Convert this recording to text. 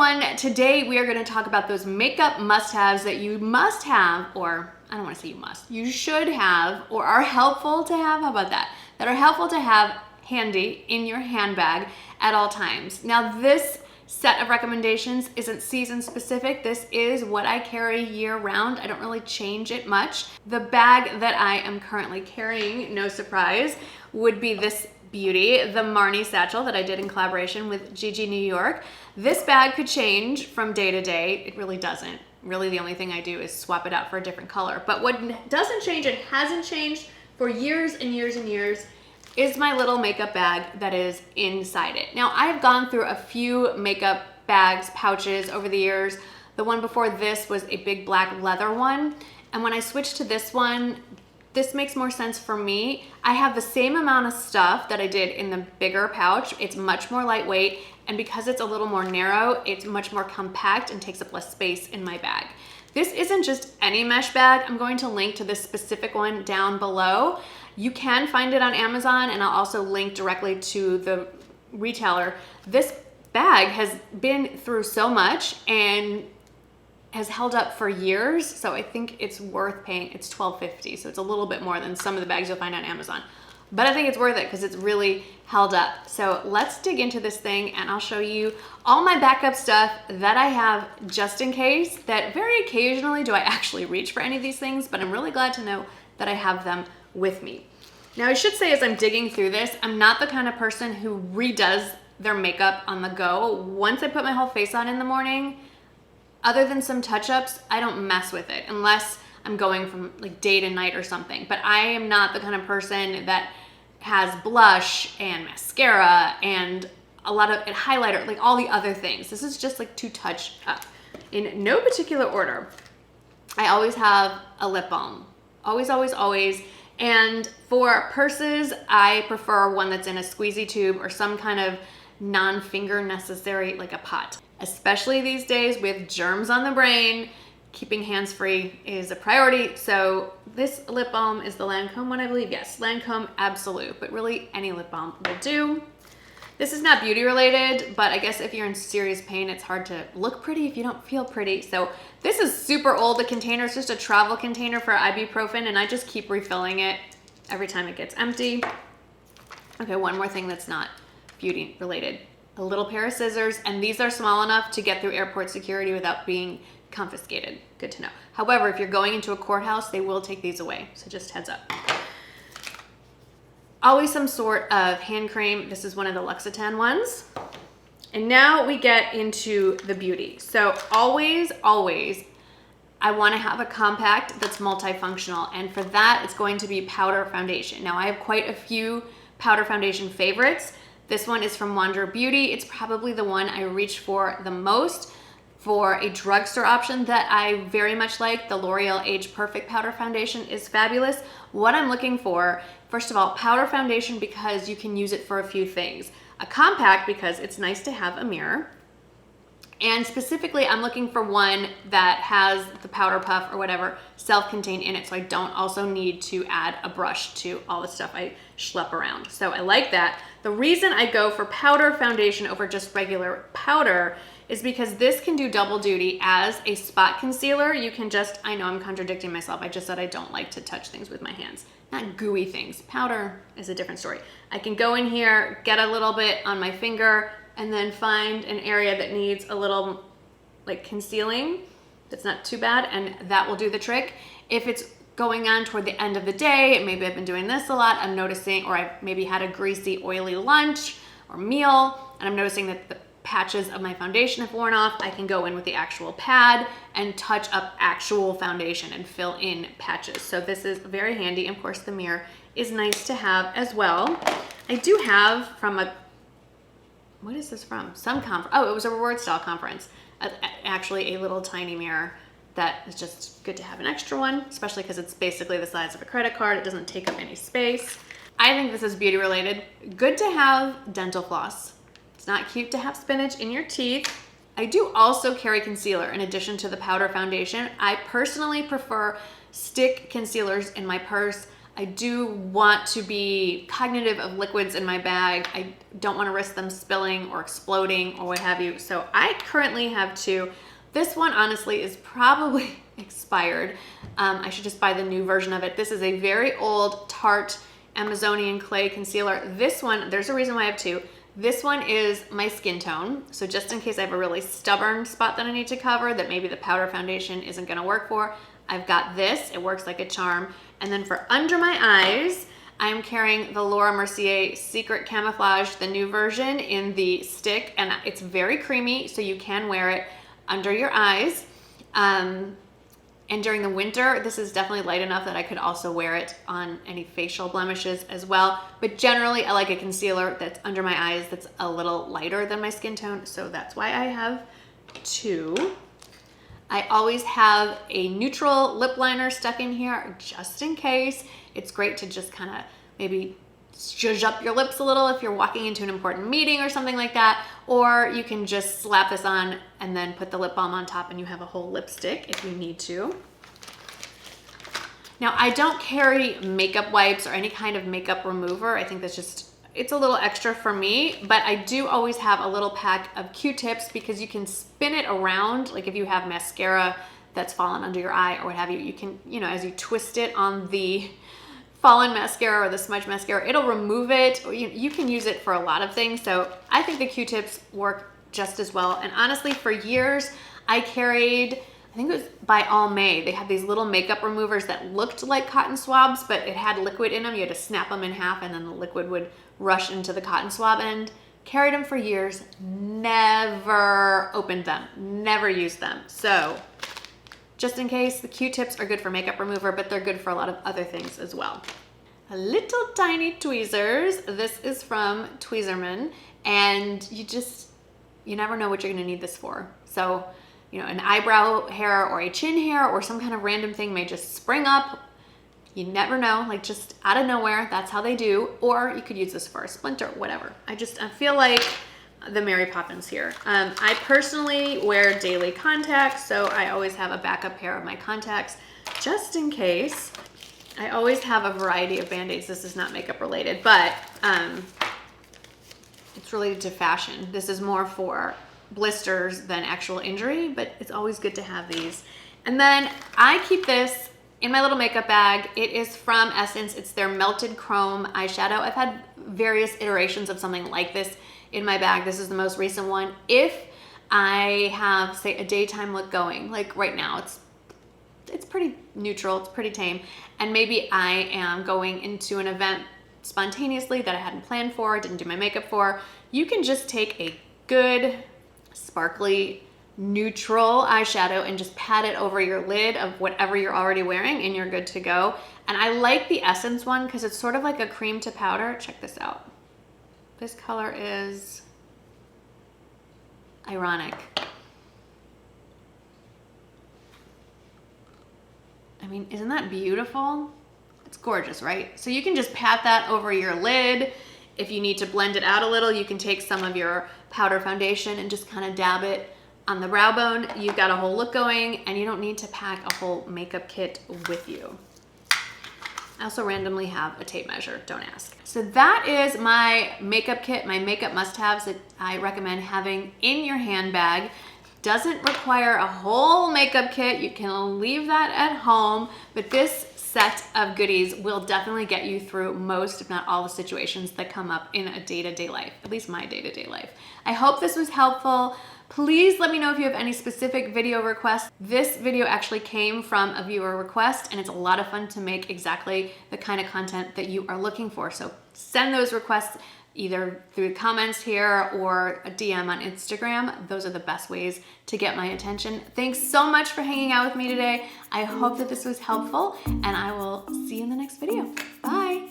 everyone, today we are going to talk about those makeup must-haves that you must have, or I don't want to say you must, you should have, or are helpful to have, how about that? That are helpful to have handy in your handbag at all times. Now this set of recommendations isn't season specific. This is what I carry year round. I don't really change it much. The bag that I am currently carrying, no surprise, would be this beauty, the Marnie Satchel that I did in collaboration with Gigi New York. This bag could change from day to day. It really doesn't. Really the only thing I do is swap it out for a different color. But what doesn't change and hasn't changed for years and years and years is my little makeup bag that is inside it. Now I've gone through a few makeup bags, pouches over the years. The one before this was a big black leather one. And when I switched to this one, this makes more sense for me. I have the same amount of stuff that I did in the bigger pouch. It's much more lightweight, and because it's a little more narrow, it's much more compact and takes up less space in my bag. This isn't just any mesh bag. I'm going to link to this specific one down below. You can find it on Amazon, and I'll also link directly to the retailer. This bag has been through so much and has held up for years, so I think it's worth paying. It's $12.50, so it's a little bit more than some of the bags you'll find on Amazon. But I think it's worth it because it's really held up. So let's dig into this thing and I'll show you all my backup stuff that I have just in case, that very occasionally do I actually reach for any of these things, but I'm really glad to know that I have them with me. Now I should say, as I'm digging through this, I'm not the kind of person who redoes their makeup on the go. Once I put my whole face on in the morning, other than some touch-ups, I don't mess with it unless I'm going from like day to night or something. But I am not the kind of person that has blush and mascara and a lot of highlighter, like all the other things. This is just like to touch up. In no particular order, I always have a lip balm. Always, always, always. And for purses, I prefer one that's in a squeezy tube or some kind of non-finger necessary, like a pot. Especially these days with germs on the brain, keeping hands free is a priority. So this lip balm is the Lancome one, I believe. Yes, Lancome Absolute, but really any lip balm will do. This is not beauty related, but I guess if you're in serious pain, it's hard to look pretty if you don't feel pretty. So this is super old. The container is just a travel container for ibuprofen, and I just keep refilling it every time it gets empty. Okay, one more thing that's not beauty related. A little pair of scissors, and these are small enough to get through airport security without being confiscated. Good to know. However, if you're going into a courthouse, they will take these away, so just heads up. Always some sort of hand cream. This is one of the L'Occitane ones. And now we get into the beauty. So always, always, I want to have a compact that's multifunctional, and for that, it's going to be powder foundation. Now I have quite a few powder foundation favorites. This one is from Wander Beauty. It's probably the one I reach for the most. For a drugstore option that I very much like, the L'Oreal Age Perfect Powder Foundation is fabulous. What I'm looking for, first of all, powder foundation because you can use it for a few things. A compact because it's nice to have a mirror. And specifically, I'm looking for one that has the powder puff or whatever self-contained in it, so I don't also need to add a brush to all the stuff I schlep around. So I like that. The reason I go for powder foundation over just regular powder is because this can do double duty as a spot concealer. You can just, I know I'm contradicting myself, I just said I don't like to touch things with my hands. Not gooey things. Powder is a different story. I can go in here, get a little bit on my finger, and then find an area that needs a little like concealing that's not too bad, and that will do the trick. If it's going on toward the end of the day, maybe I've been doing this a lot, I'm noticing, or I've maybe had a greasy, oily lunch or meal, and I'm noticing that the patches of my foundation have worn off, I can go in with the actual pad and touch up actual foundation and fill in patches. So this is very handy. Of course, the mirror is nice to have as well. I do have from a, what is this from? Some conference. Oh, it was a reward style conference. Actually, a little tiny mirror that is just good to have an extra one, especially because it's basically the size of a credit card. It doesn't take up any space. I think this is beauty related. Good to have dental floss. It's not cute to have spinach in your teeth. I do also carry concealer in addition to the powder foundation. I personally prefer stick concealers in my purse. I do want to be cognitive of liquids in my bag. I don't want to risk them spilling or exploding or what have you. So I currently have 2. This one honestly is probably expired. I should just buy the new version of it. This is a very old Tarte Amazonian Clay Concealer. This one, there's a reason why I have 2. This one is my skin tone. So just in case I have a really stubborn spot that I need to cover that maybe the powder foundation isn't gonna work for, I've got this. It works like a charm. And then for under my eyes, I'm carrying the Laura Mercier Secret Camouflage, the new version in the stick, and it's very creamy, so you can wear it under your eyes. And during the winter, this is definitely light enough that I could also wear it on any facial blemishes as well. But generally, I like a concealer that's under my eyes that's a little lighter than my skin tone, so that's why I have 2. I always have a neutral lip liner stuck in here just in case. It's great to just kind of maybe zhuzh up your lips a little if you're walking into an important meeting or something like that. Or you can just slap this on and then put the lip balm on top and you have a whole lipstick if you need to. Now, I don't carry makeup wipes or any kind of makeup remover. I think that's just, it's a little extra for me, but I do always have a little pack of Q-tips because you can spin it around. Like if you have mascara that's fallen under your eye or what have you, you can, you know, as you twist it on the fallen mascara or the smudge mascara, it'll remove it. You can use it for a lot of things. So I think the Q-tips work just as well. And honestly, for years, I carried, I think it was by Almay. They had these little makeup removers that looked like cotton swabs, but it had liquid in them. You had to snap them in half and then the liquid would rush into the cotton swab end. Carried them for years, never opened them, never used them. So just in case, the Q-tips are good for makeup remover, but they're good for a lot of other things as well. A little tiny tweezers. This is from Tweezerman, and you never know what you're gonna need this for. So, you know, an eyebrow hair or a chin hair or some kind of random thing may just spring up. You never know, like just out of nowhere, that's how they do. Or you could use this for a splinter, whatever. I feel like the Mary Poppins here. I personally wear daily contacts, so I always have a backup pair of my contacts just in case. I always have a variety of Band-Aids. This is not makeup related, but it's related to fashion. This is more for blisters than actual injury, but it's always good to have these. And then I keep this in my little makeup bag. It is from Essence. It's their Melted Chrome eyeshadow. I've had various iterations of something like this in my bag. This is the most recent one. If I have, say, a daytime look going, like right now, it's pretty neutral, it's pretty tame, and maybe I am going into an event spontaneously that I hadn't planned for, didn't do my makeup for, you can just take a good, sparkly, neutral eyeshadow and just pat it over your lid of whatever you're already wearing and you're good to go. And I like the Essence one because it's sort of like a cream to powder. Check this out. This color is ironic. I mean, isn't that beautiful? It's gorgeous, right? So you can just pat that over your lid. If you need to blend it out a little, you can take some of your powder foundation and just kind of dab it on the brow bone. You've got a whole look going and you don't need to pack a whole makeup kit with you. I also randomly have a tape measure, don't ask. So that is my makeup kit, my makeup must-haves that I recommend having in your handbag. Doesn't require a whole makeup kit. You can leave that at home, but this set of goodies will definitely get you through most, if not all, the situations that come up in a day-to-day life, at least my day-to-day life. I hope this was helpful. Please let me know if you have any specific video requests. This video actually came from a viewer request, and it's a lot of fun to make exactly the kind of content that you are looking for. So send those requests either through the comments here or a DM on Instagram. Those are the best ways to get my attention. Thanks so much for hanging out with me today. I hope that this was helpful, and I will see you in the next video. Bye.